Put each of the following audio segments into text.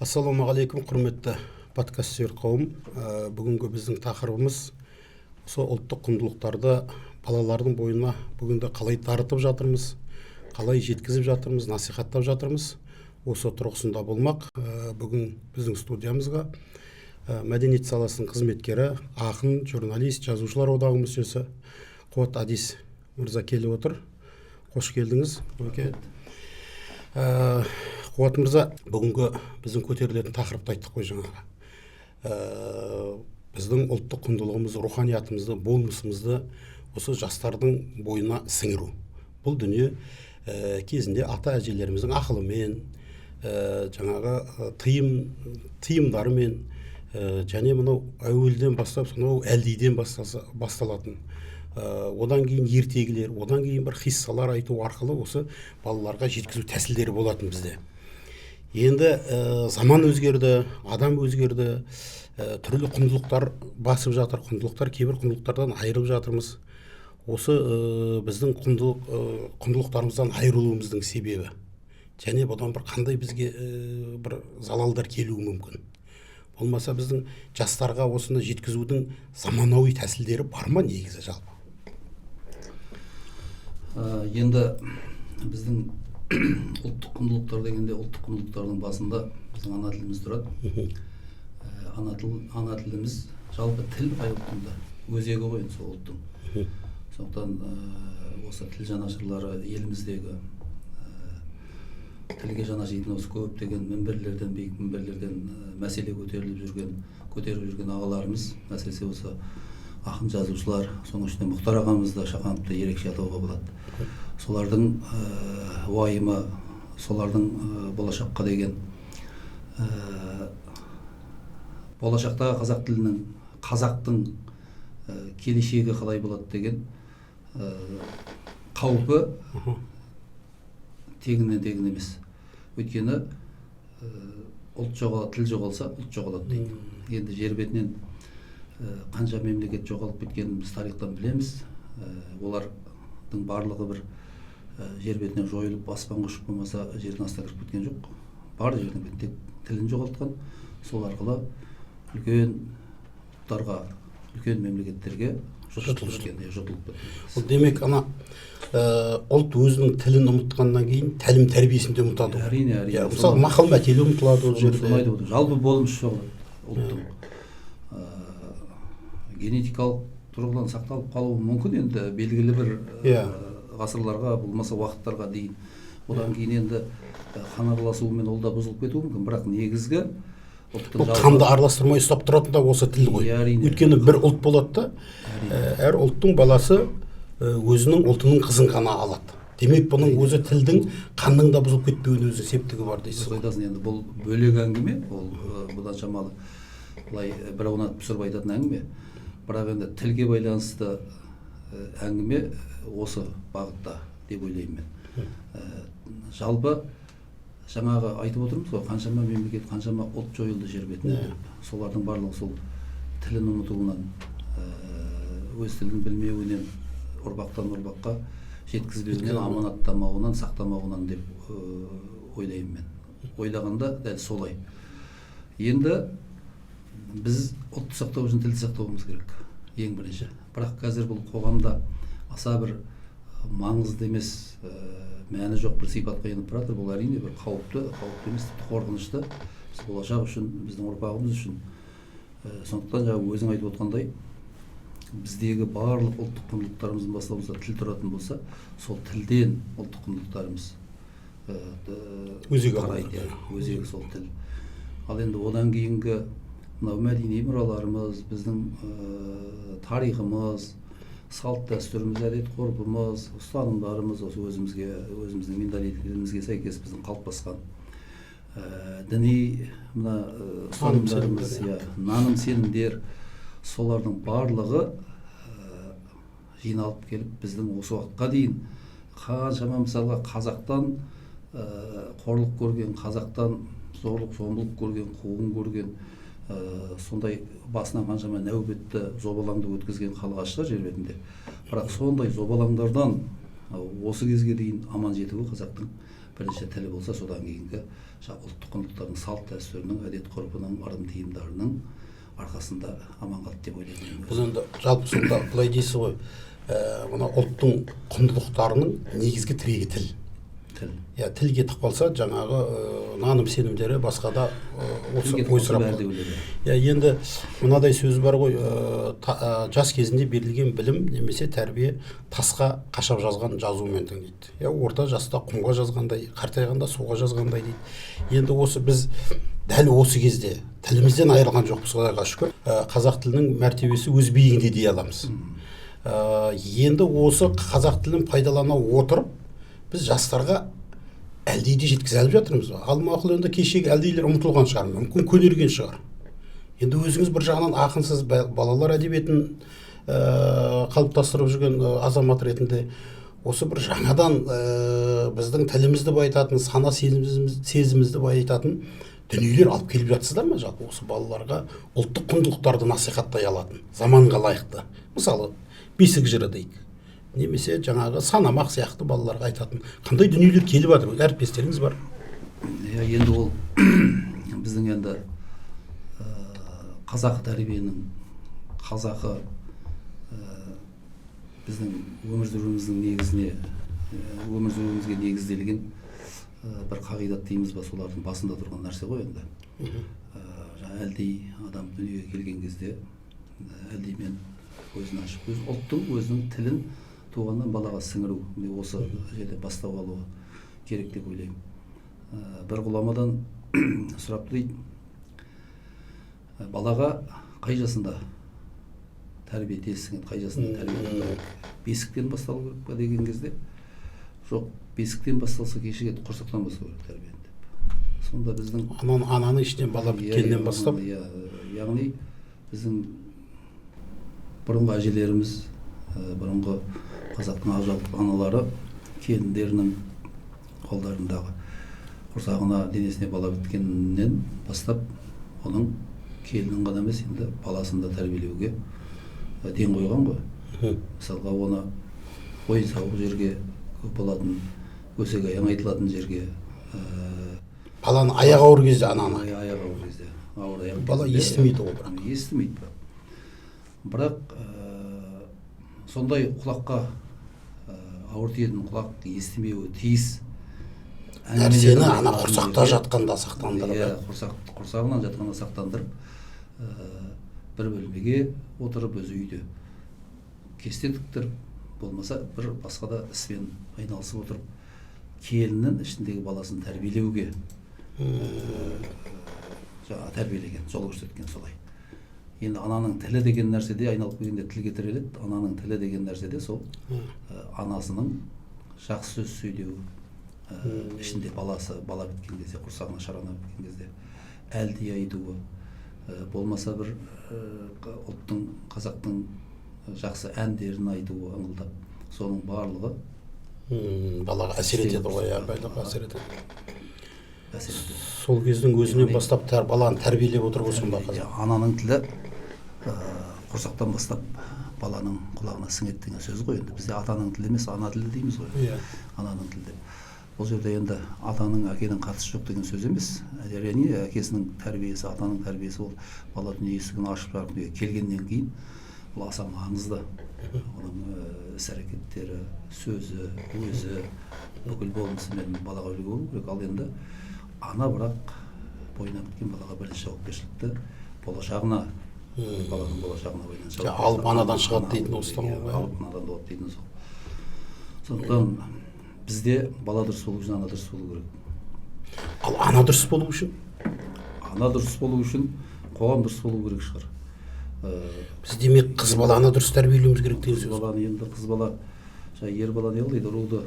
Ассалаумағалейкум, құрметті подкастер қауым. Бүгінгі біздің тақырыбымыз осы ұлттық құндылықтарды балалардың бойына бүгінде қалай таратып жатырмыз, қалай жеткізіп жатырмыз, насихаттап жатырмыз. Осы тұрғысында болмақ. Бүгін біздің студиямызға мәдениет саласының қызметкері, ақын, журналист, жазушылар одағы мүшесі Қуат Адис мырза келіп отыр. Қош келдіңіз. Қуат мырза, бүгінгі біздің көтерілетін тақырыпты айттық қой жаңағы. Біздің ұлттық құндылығымыз, руханиятымызды, болмысымызды осы жастардың бойына сіңіру. Бұл дүние кезінде ата әжелеріміздің ақылымен, жаңағы тыйымдарымен, және мынау әуелден бастап сонау әлдиден басталатын, одан кейін ертегілер, одан кейін бір қиссалар айту арқылы осы балаларға жеткізу тәсілдері болатын бізде. Енді заман өзгерді, адам өзгерді, түрлі құндылықтар басып жатыр, кейбір құндылықтардан айырылып жатырмыз. Осы біздің құндылықтарымыздан айырылуымыздың себебі. Және бұдан бір қандай бізге бір залалдар келуі мүмкін. Болмаса біздің жастарға осыны жеткізудің заманауи тәсілдері бар ма негізі жалпы? Енді біздің ұлттық құндылықтар дегенде, ұлттық құндылықтардың басында біздің ана тіліміз тұрады. Ана тіліміз жалпы тіл қай ұлттың да өзегі ғой сол ұлттың. Сондықтан осы тіл жанашырлары еліміздегі тілге жаны жейтін осы көптеген мінберлерден, биік мінберлерден мәселе көтеріп жүрген ағаларымыз, әсіресе осы ақын жазушылар, соның ішінде Мұхтар ағамызды, Шахановты ерекше атауға болады. Солардың уайымы, солардың болашаққа деген, болашақтағы қазақ тілінің, қазақтың келешегі қалай болады деген қаупі тегіннен емес. Өйткені тіл жоғалса, ұлт жоғалады дейді. Енді жер бетінен қанша мемлекет жоғалып кеткенін біз тарихтан білеміз. Олардың барлығы бір жер бетінен жойылып, аспанға ұшып болмаса жердің астына кіріп кеткен жоқ. Бар жердің бетінде тілін жоғалтқан. Сол арқылы үлкен ұлттарға, үлкен мемлекеттерге жұтылып кеткен. Демек, ұлт өзінің тілін ұмытқаннан кейін тәлім тәрбиесін де ұмытады. Әрине. Мысалы, мақал мәтелі ұмытылады ол жерде. Жалпы болмыс жоғалады ұлттың. Генетикалық тұрғыдан сақталып қалуы мүмкін, енді белгілі бір ғасырларға, болмаса уақыттарға дейін. Одан кейін енді қан араласуымен ол да бұзылып кетуі мүмкін, бірақ негізгі бұл қанды араластырмай ұстап тұратын да осы тіл ғой. Өйткені бір ұлт болады да, әр ұлттың баласы өзінің ұлтының қызын ғана алады. Демек, бұның өзі тілдің қанның да бұзылып кетпеуінің өзі септігі бар дейсіз. Енді бұл бөлек әңгіме, ол бұдан шамалы былай бір аунатып түсіріп айтатын әңгіме. Бірақ енді тілге байланысты әңгіме осы бағытта деп ойлаймын мен. Жалпы жаңағы айтып отырмыз ғой, қаншама мемлекет, қаншама ұлт жойылды жер бетінен. Солардың барлығы сол тілін ұмытуынан, өз тілін білмеуінен, ұрпақтан ұрпаққа жеткізбеуінен, аманаттамауынан, сақтамауынан деп ойлаймын мен. Ойлағанда дәл солай. Енді біз ұлтты сақтау үшін тілді сақтауымыз керек, ең бірінші. Бірақ қазір бұл қоғамда аса бір маңызды емес, мәні жоқ бір сипатқа еніп баратыр. Бұл әрине бір қауіпті емес, тіпті қорқынышты. Біз болашақ үшін, біздің ұрпағымыз үшін. Сондықтан жаңағы өзің айтып отқандай, біздегі барлық ұлттық құндылықтарымыздың бастауымызда тіл тұратын болса, сол тілден ұлттық құндылықтарымыз өзегі сол тіл. Ал енді одан кейінгі мынау мәдени мұраларымыз, біздің тарихымыз, салт дәстүріміз, әдет ғұрпымыз, ұстанымдарымыз, осы өзіміздің менталитетімізге сәйкес біздің қалыптасқан діни ұстанымдарымыз, наным сенімдер, солардың барлығы жиналып келіп біздің осы уақытқа дейін қаншама мысалға қазақтан қорлық көрген, қазақтан зорлық зомбылық көрген, қуғын көрген, сондай басынан қаншама нәубетті зобалаңды өткізген халық шығар жер бетінде. Бірақ сондай зобалаңдардан осы кезге дейін аман жетуі қазақтың бірінші тілі болса, содан кейінгі ұлттық құндылықтардың, салт дәстүрінің, әдет ғұрпының, ырым тиымдарының арқасында аман қалды деп ойлаймын. Бұл енді жалпы сонда былай дейсіз ғой, мына ұлттың құндылықтарының негізгі тірегі тіл. Я тілге тық қалса, жаңағы наным сенімдері басқа да ойсырап қалады. Енді мынадай сөз бар ғой, жас кезінде берілген білім немесе тәрбие тасқа қашап жазған жазумен тең дейді. Орта жаста құмға жазғандай, қартайғанда суға жазғандай дейді. Енді осы біз дәл осы кезде тілімізден айырылған жоқпыз, Құдайға шүкір. Қазақ тілінің мәртебесі өз биігінде дей аламыз. Енді осы қазақ тілін пайдалана отырып біз жастарға әлдейді жеткізе алып жатырмыз. Ал мақұл, енді кешегі әлдейлер ұмытылған шығар, мүмкін көнерген шығар. Енді өзіңіз бір жағынан ақынсыз, балалар әдебиетін қалыптастырып жүрген азамат ретінде осы бір жаңадан біздің тілімізді байытатын, сана сезімімізді байытатын дүниелер алып келіп жатсыздар ма? Жалпы осы балаларға ұлттық құндылықтарды насихаттай алатын, заманға лайықты. Мысалы, бесік жыры дейік, немесе жаңағы санамақ сияқты балаларға айтатын қандай дүниелер келіп жатыр? Әріптестеріңіз бар. Енді ол біздің енді қазақ тәрбиенің, қазақы біздің өмір сүруіміздің негізіне, өмір сүруімізге негізделген бір қағидат дейміз ба, солардың басында тұрған нәрсе ғой енді. Әлдей адам дүниеге келген кезде әлдеймен көзін ашып, ұлттың өзінің тілін туғаннан балаға сіңіру, осы жерде бастау алуы керек деп ойлаймын. Бір ғұламадан сұрапты дейді, балаға қай жасында тәрбие тесіңін, қай жасында тәрбие бесіктен басталу керек па деген кезде, жоқ, бесіктен басталса кешегі құрсақтан бастау керек тәрбиені деп. Сонда біздің ананы ішінен бала біткеннен бастап, яғни біздің бұрынғы әжелеріміз, бұрынғы қазақтың ақжалпы аналары келіндерінің қолдарындағы құрсағына, денесіне бала біткеннен бастап оның келінін ғана емес, енді баласын да тәрбиелеуге ден қойған ғой. Мысалға, оны ойын сауық жерге, көп болатын өсек аяң айтылатын жерге, баланы аяғы ауыр кезде, ананы аяғы ауыр кезде, ауыр аяқ бала естімейді ғой, бірақ естімейді. Бірақ сондай құлаққа ауыр тиетін, құлақ естімеуі тиіс нәрсені ана құрсақта жатқанда сақтандырып, құрсағынан жатқанда сақтандырып, бір бөлмеге отырып, өзі үйде кесте тіктіріп, болмаса бір басқа да іспен айналысып отырып, келіннің ішіндегі баласын тәрбиелеуге тәрбиелеген, жол көрсеткен солай. Енді ананың тілі деген нәрседе, айналып келгенде тілге тіреледі, ананың тілі деген нәрседе сол анасының жақсы сөз сөйлеуі, ішінде баласы, бала біткен кезде, құрсағына шарана біткен кезде әлди айтуы, болмаса бір ұлттың, қазақтың жақсы әндерін айтуы, ыңылдап, соның барлығы балаға әсер етеді ғой, байлығы әсер етеді. Әсер етеді. Сол кездің өзінен бастап баланы тәрбиелеп отырып отырсын ба қазақ? Ананың тілі құрсақтан бастап баланың құлағына сіңеді деген сөз ғой. Енді бізде атаның тілі емес, ана тілі дейміз ғой. Ананың тілі. Бұл жерде енді атаның, әкенің қатысы жоқ деген сөз емес. Әрине, әкесінің тәрбиесі, атаның тәрбиесі, ол бала дүние есігін ашып жарық келгеннен кейін бұл аса маңызды. Оның іс-әрекеттері, сөзі, өзі, бүкіл болмысымен балаға үлгі болу керек. Ал енді ана бірақ бойына біткен балаға бірінші жауапкершілікті болашағына, баланың болашағына байланысты. Алып анадан шығады дейтін осыдан ғой. Алып анадан болады дейтін сол. Сондықтан бізде бала дұрыс болу үшін ана дұрыс болу керек. Ал ана дұрыс болу үшін? Ана дұрыс болу үшін қоғам дұрыс болу керек шығар. Біз демек қыз баланы дұрыс тәрбиелеуіміз керек деген сөз. Баланы енді қыз бала, ер бала не қылады, руды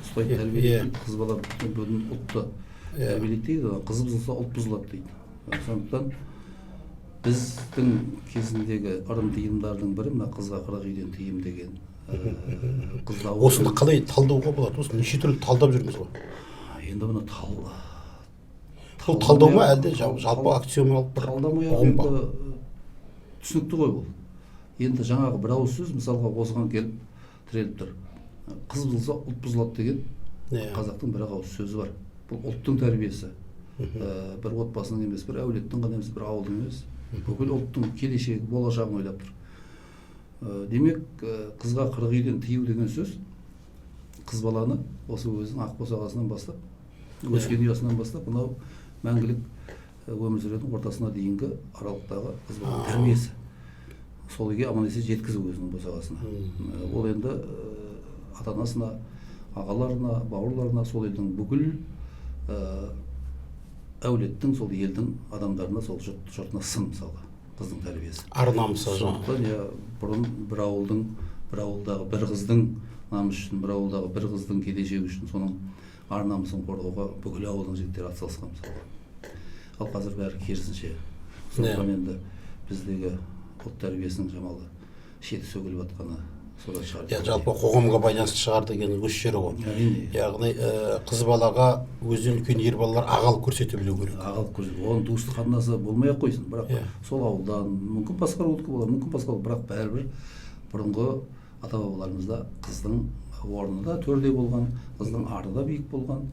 ұстайды, тәрбиелейді, қыз бала бүтін ұлтты тәрбиелейді дейді, қыз бұзылса ұлт бұзылады дейді. Сондықтан біздің кезіндегі ырым тыйымдардың бірі мына қызға 40 үйден тыйым деген. Осыны қалай талдауға болады? Осыны неше түрлі талдап жүрміз ғой? Енді бұны бұл талдау ма әлде жалпы аксиомалық бір ұғым ба? Түсінікті ғой бұл. Енді жаңағы бір ауыз сөз мысалға осыған келіп тіреліп тұр. Қыз бұзылса ұлт бұзылады деген Қазақтың бір ауыз сөзі бар. Бұл ұлттың тәрбиесі. Бір отбасының емес, бір әулеттің ғана емес, бір ауылдың емес. Бүкіл ұлттың келешегі, болашағын ойлап тұр. Демек, қызға 40 үйден тыю деген сөз, қыз баланы осы өзінің ақ босағасынан бастап, өскен ұясынан бастап, мынау мәңгілік өмір сүретін ортасына дейінгі аралықтағы қыз баланың тәрбиесі. Сол үйге аман есен жеткізу өзінің босағасына. Ол енді ата-анасына, ағаларына, бауырларына, сол елдің бүкіл әулеттің, сол елдің адамдарына, сол жұртына сын мысалға қыздың тәрбиесі. Ар намысы. Сондықтан бұрын бір ауылдағы бір қыздың намысы үшін, бір ауылдағы бір қыздың келешегі үшін соның ар намысын қорғауға бүкіл ауылдың жігіттері атсалысқан мысалға. Ал қазір бәрі керісінше. Сондықтан енді біздегі ұлт тәрбиесінің жамалы шеті сөгіліп жатқаны содан шығар. Жалпы қоғамға байланысты шығар деген өз жері ғой. Яғни қыз балаға өзінен үлкен ер балалар ағалық көрсете білу керек. Ағалық көрсете. Оның туыстық қатынасы болмай ақ қойсын, бірақ сол ауылдан мүмкін басқа рудікі болар, мүмкін басқа, бірақ бәрібір бұрынғы ата-бабаларымызда қыздың орны да төрде болған, қыздың ары да биік болған,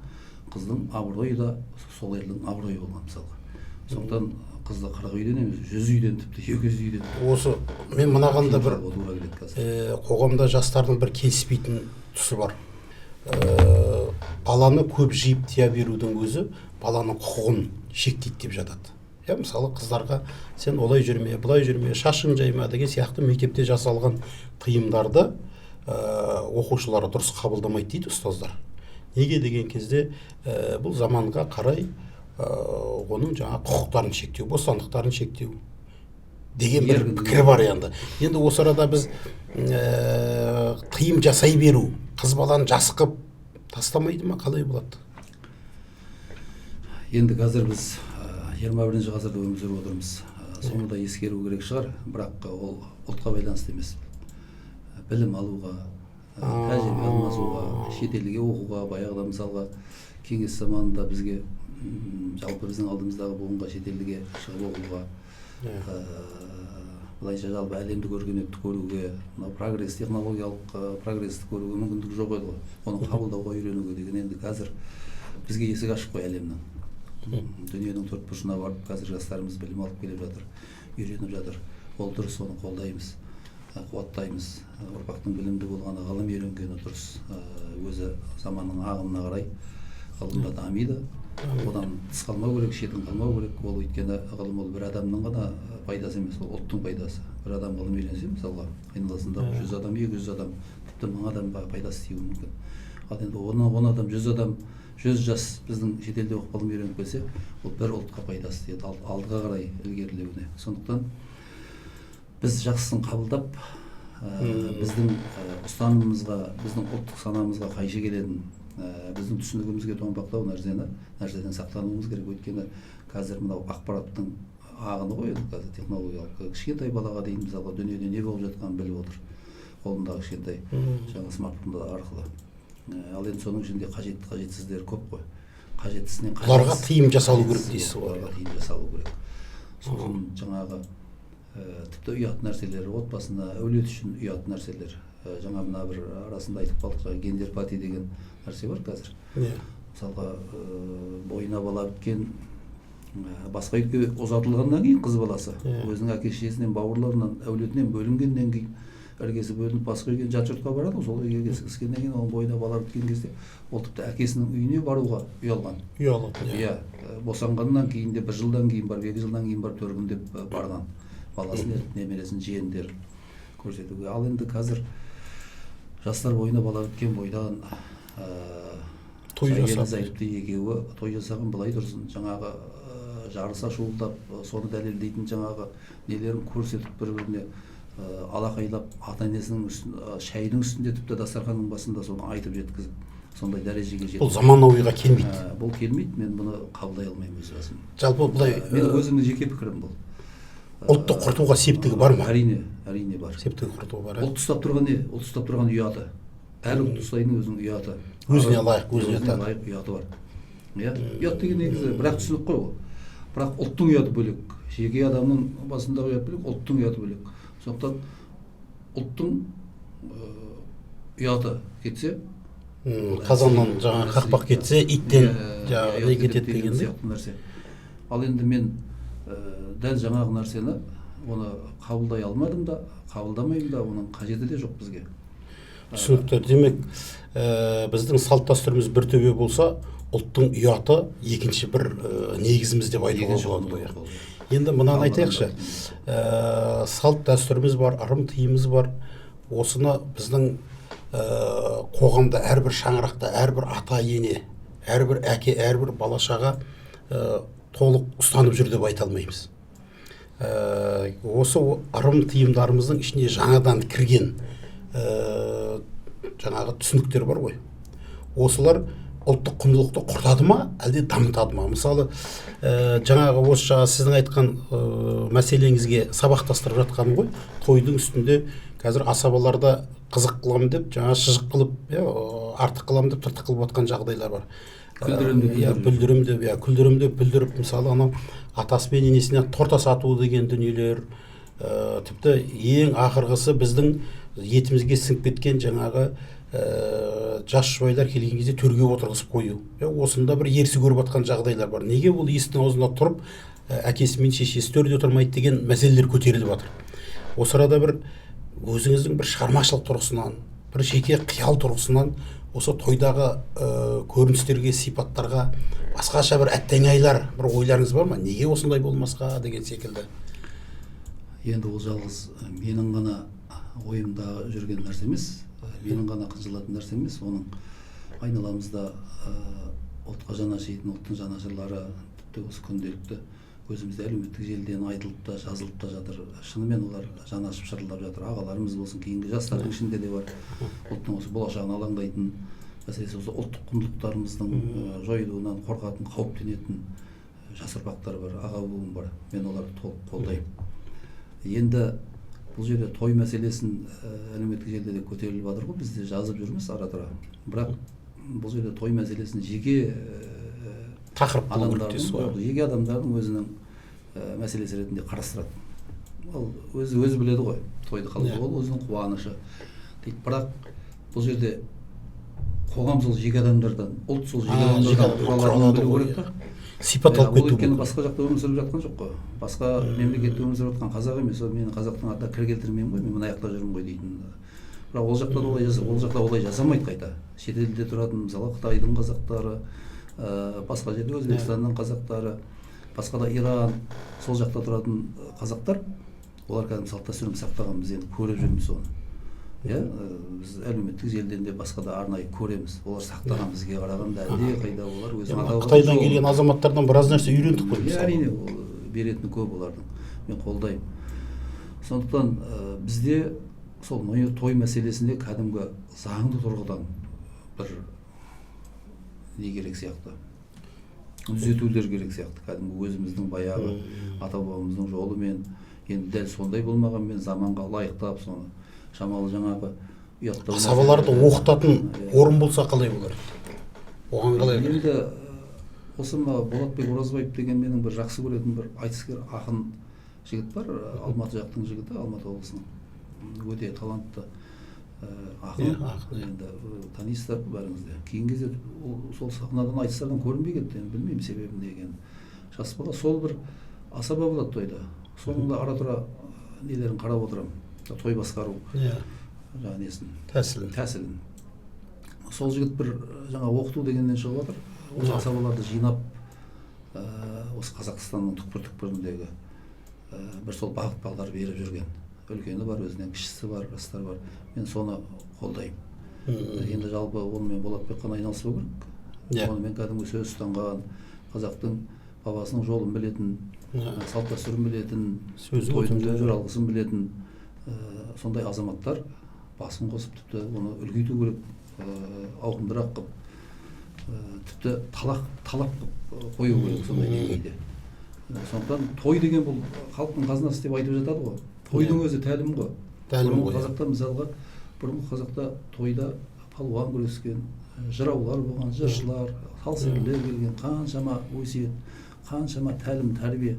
қыздың абыройы да сол елдің абыройы болған мысалға. Сондықтан қызды 40 үйден емес, 100 үйден, тіпті 200 үйден. Осы мен мынағанда бір қоғамда жастардың бір келіспейтін тұсы бар. Баланы көп жиып тия берудің өзі баланың құқығын шектейді деп жатады. Мысалы қыздарға сен олай жүрме, бұлай жүрме, шашың жайма деген сияқты мектепте жасалған тыйымдарды оқушылары дұрыс қабылдамайды дейді ұстаздар. Неге деген кезде бұл заманға қарай оның жаңа құқықтарын шектеу, бостандықтарын шектеу деген бір пікір бар енді. Енді осы арада біз тыйым жасай беру, қыз баланы жасқып тастамайды ма, қалай болады? Енді қазір біз 21-ші ғасырда өмір сүріп отырмыз. Соны да ескеру керек шығар, бірақ ол ұлтқа байланысты емес. Білім алуға, тәжірибе алмасуға, шетелге оқуға, баяғыда мысалға кеңес заманында бізге жалпы біздің алдымыздағы буынға шетелге шығып оқуға, былайша жалпы әлемдік өркениетті көруге, прогресс, технологиялық прогрессті көруге мүмкіндік жоқ еді ғой. Оны қабылдауға үйренуге деген енді қазір бізге есік ашық қой әлемнің. Дүниенің төрт бұрышына барып, қазір жастарымыз білім алып келіп жатыр, үйреніп жатыр. Ол дұрыс, оны қолдаймыз, қуаттаймыз. Ұрпақтың білімді болғаны, ғылым үйренгені дұрыс. Өзі заманның ағымына қарай ғылымда дамиды. Одан тыс қалмау керек, шетін қалмау керек. Ол өйткені ғылым ол бір адамның ғана пайдасы емес, ол ұлттың пайдасы. Бір адам ғылым үйренсе, мысалға, айналасында 100 адам, 200 адам, тіпті 1000 адамға пайдасы тиюі мүмкін. Ал енді 10 адам, 100 адам, 100 жас біздің шетелде оқып ғылым үйреніп келсе, ол бір ұлтқа пайдасы тиеді, алдыға қарай ілгерілеуіне. Сондықтан біз жақсысын қабылдап, біздің ұстанымымызға, біздің ұлттық санамызға қайшы келетін, біздің түсінігімізге томпақтау нәрседен сақтануымыз керек. Өйткені қазір мынау ақпараттың ағыны ғой, қазір технологиялық кішкентай балаға дейін мысалға дүниеде не болып жатқанын біліп отыр, қолындағы кішкентай жаңа смартфондар арқылы. Ал енді соның ішінде қажетсіздері көп қой. Қажеттісінен оларға тыйым жасалу керек дейсіз ғой. Оларға тыйым жасалу керек. Сосын жаңағы тіпті ұят нәрселер, отбасына, әулет үшін ұят нәрселер. Жаңа мына бір арасында айтып қалдық, гендер пати деген нәрсе бар қазір. Мысалға бойына бала біткен, басқа үйге ұзатылғаннан кейін қыз баласы өзінің әке-шешесінен, бауырларынан, әулетінен бөлінгеннен кейін іргесі бөлініп басқа үйге жат жұртқа барады, сол үйге кіріскеннен кейін оның бойына бала біткен кезде ол тіпті әкесінің үйіне баруға ұялған. Иә, босанғаннан кейін де 1 жылдан кейін барып, 2 жылдан кейін барып төркіндеп барған баласын, немересін, жиендерін көрсетуге. Ал енді қазір жастар бойына бала біткен бойдан той жасап, екеуі той жасаған, былай тұрсын, жаңағы жарыса шуылдап, соны дәлелдейтін жаңағы нелерін көрсетіп бір-біріне алақайлап, ата-енесінің шайдың үстінде, тіпті дастарханның басында соны айтып жеткізіп, сондай дәрежеге жетті. Бұл заманауиға келмейді. Бұл келмейді, мен бұны қабылдай алмаймын өз басым. Жалпы бұлай менің өзімнің жеке пікірім бұл. Ұлтты құртуға септігі бар ма? Әрине бар. Септігі құртуға бар. Ұлт ұстап тұрған не? Ұлт ұстап тұрған ұяты. Әр ұлт ұстайтын өзінің ұяты. Өзіне лайық, өзіне лайық ұяты бар. Ұят деген негізі бірақ түсінік қой ол. Бірақ ұлттың ұяты бөлек. Жеке адамның басындағы ұят бөлек, ұлттың ұяты бөлек. Сондықтан ұлттың ұяты кетсе, қазаннан жаңағы қақпақ кетсе иттен жаңағы не кетеді дегенде. нәрсе. Ал енді мен дәл жаңағы нәрсені оны қабылдай алмадым да, қабылдамаймын да, оның қажеті де жоқ бізге. Түсінікті. Демек, біздің салт дәстүріміз бір төбе болса, ұлттың ұяты екінші бір негізіміз деп айтуға болады. Енді мынаны айтайықшы. Салт дәстүріміз бар, ырым тыйымыз бар. Осыны біздің қоғамда әрбір шаңырақта, әрбір ата ене, әрбір әке, әрбір бала-шаға толық ұстанып жүр деп айта алмаймыз. Осы ырым тыйымдарымыздың ішіне жаңадан кірген жаңағы түсініктер бар ғой. Осылар ұлттық құндылықты құртады ма, әлде дамытады ма? Мысалы, жаңағы осы жаңа сіздің айтқан мәселеңізге сабақтастырып жатқаным ғой. Тойдың үстінде қазір асабаларда қызық қыламын деп, жаңа шыжық қылып, артық қыламын деп, тыртық қылып жатқан жағдайлар бар. Күлдірім деп бүлдіріп, мысалы, анау атасы мен енесіне торта сату деген дүниелер, тіпті ең ақырғысы біздің етімізге сіңіп кеткен жаңағы жас жұбайлар келген кезде төрге отырғызып қою. Осында бір ерсі көріп жатқан жағдайлар бар. Неге ол есіктің аузында тұрып, әкесі мен шешесі төрде отырмайды деген мәселелер көтеріліп жатыр. Осы арада бір өзіңіздің бір шығармашылық тұрғысынан, бір жеке қиял тұрғысынан осы тойдағы көріністерге, сипаттарға басқаша бір әттеңайлар, бір ойларыңыз бар ма? Неге осындай болмасқа деген секілді? Енді ол жалғыз менің ғана ойымда жүрген нәрсе емес, менің ғана қынжылатын нәрсе емес, оның айналамызда ұлтқа жаны ашитын ұлттың жанашырлары тіпті осы күнделікті өзімізде әлеуметтік желіден айтылып та жазылып та жатыр. Шынымен олар жаны ашып шырылдап жатыр. Ағаларымыз болсын, кейінгі жастардың ішінде де бар. Ұлттың осы болашағын алаңдайтын, әсіресе осы ұлттық құндылықтарымыздың жойылуынан қорқатын, қауіптенетін жас ұрпақтар бар, аға буын бар. Мен оларды толық қолдаймын. Енді бұл жерде той мәселесін әлеуметтік желіде де көтеріліп жатыр ғой, біз де жазып жүрміз ара-тұра. Бірақ бұл жерде той мәселесін жеке тақырып жеке адамдардың өзінің мәселесі ретінде қарастырады. Ол өзі біледі ғой, тойды қалай, ол өзінің қуанышы дейді. Бірақ бұл жерде қоғам сол жеке адамдардан, ұлт сол жеке адамдардан құралатынын білу керек та. Сипатталып кету. Ол өйткені басқа жақта өмір сүріп жатқан жоқ қой. Басқа мемлекетте өмір сүріп жатқан қазақ емес, ол менің қазақтың атына кір келтірмеймін ғой, мен мына жақта жүрмін ғой дейтін. Бірақ ол жақта олай жасамайды қайта. Шетелде тұратын, мысалы, Қытайдың қазақтары, басқа жерде Өзбекстанның қазақтары, басқа да Иран, сол жақта тұратын қазақтар, олар кәдімгі салт дәстүрін сақтаған, біз енді көріп жүрміз оны. Біз әлеуметтік желіден де басқа да арнайы көреміз. Олар сақтаған, бізге қарағанда әлде қайда олар өзінің атауы. Қытайдан келген азаматтардан біраз нәрсе үйрендік қой. Әрине, беретіні көп олардың. Мен қолдаймын. Сондықтан бізде сол той мәселесінде кәдімгі заңды тұрғыдан бір не керек сияқты, түзетулер керек сияқты. Кәдімгі өзіміздің баяғы ата-бабамыздың жолымен, енді дәл сондай болмағанмен заманға лайықтап соны шамалы жаңағы ұяттау. Асабаларды оқытатын орын болса қалай болар? Оған қалай? Енді осы Болатбек Оразбаев деген менің бір жақсы көретін бір айтыскер ақын жігіт бар, Алматы жақтың жігіті, Алматы облысының. Өте талантты ақын. Енді танисыздар бәріңіз де. Кейінгі кезде сол сахнадан айтыстардан көрінбей кетті. Білмеймін себебін деген. Жас бала сол бір асаба болады тойда. Соңында ара-тұра нелерін қарап отырамын. Той басқару жаңа несін, тәсілін. Сол жігіт бір жаңа оқыту дегеннен шығып жатыр. Осы асабаларды жинап, осы Қазақстанның түкпір-түкпіріндегі бір сол бағыт-бағдар беріп жүрген. Үлкені бар, өзінен кішісі бар, жастар бар. Мен соны қолдаймын. Енді жалпы онымен Болатбек қана айналыспау керек. Онымен кәдімгі сөз ұстанған, қазақтың бабасының жолын білетін, салт дәстүрін білетін, тойдың өнер алғысын білетін сондай азаматтар басын қосып тіпті оны үлкейту керек, ауқымдырақ қылып, тіпті талап қою керек сондай деңгейде. Сондықтан той деген бұл халықтың қазынасы деп айтып жатады ғой. Тойдың өзі тәлім ғой. Бұрынғы қазақта мысалға, бұрынғы қазақта тойда палуан күрескен, жыраулар болған, жыршылар, салсерлер келген, қаншама өсиет, қаншама тәлім, тәрбие,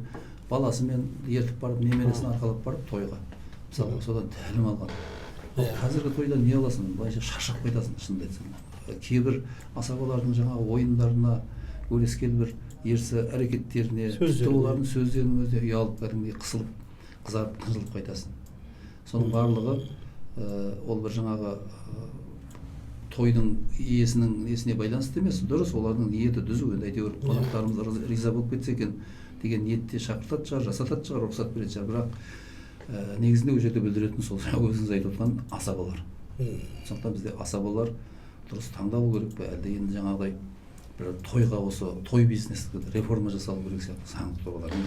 баласымен ертіп барып, немересін арқалап барып тойға. Мысалы, содан тәлім алған. Қазіргі тойда не аласың? Былайша шаршап қайтасың, шынымды айтсам. кейбір асабалардың жаңағы ойындарына өрескел бір ерсі әрекеттеріне тіпті олардың сөздерінің өзіне ұялып кәдімгідей қысылып қызарып қынжылып қайтасың. Соның барлығы ол бір жаңағы тойдың иесінің несіне байланысты емес, дұрыс, олардың ниеті түзу, енді әйтеуір қонақтарымыз риза болып кетсе екен деген ниетте шақыртатын шығар, жасататын шығар, рұқсат беретін шығар, бірақ негізінде ол жерде білдіретін сол өзіңіз айтып отқан асабалар. Сондықтан бізде асабалар дұрыс таңдалу керек пе, әлде енді жаңағыдай бір тойға осы той бизнесті реформа жасалу керек сияқты заңды тұрғыдан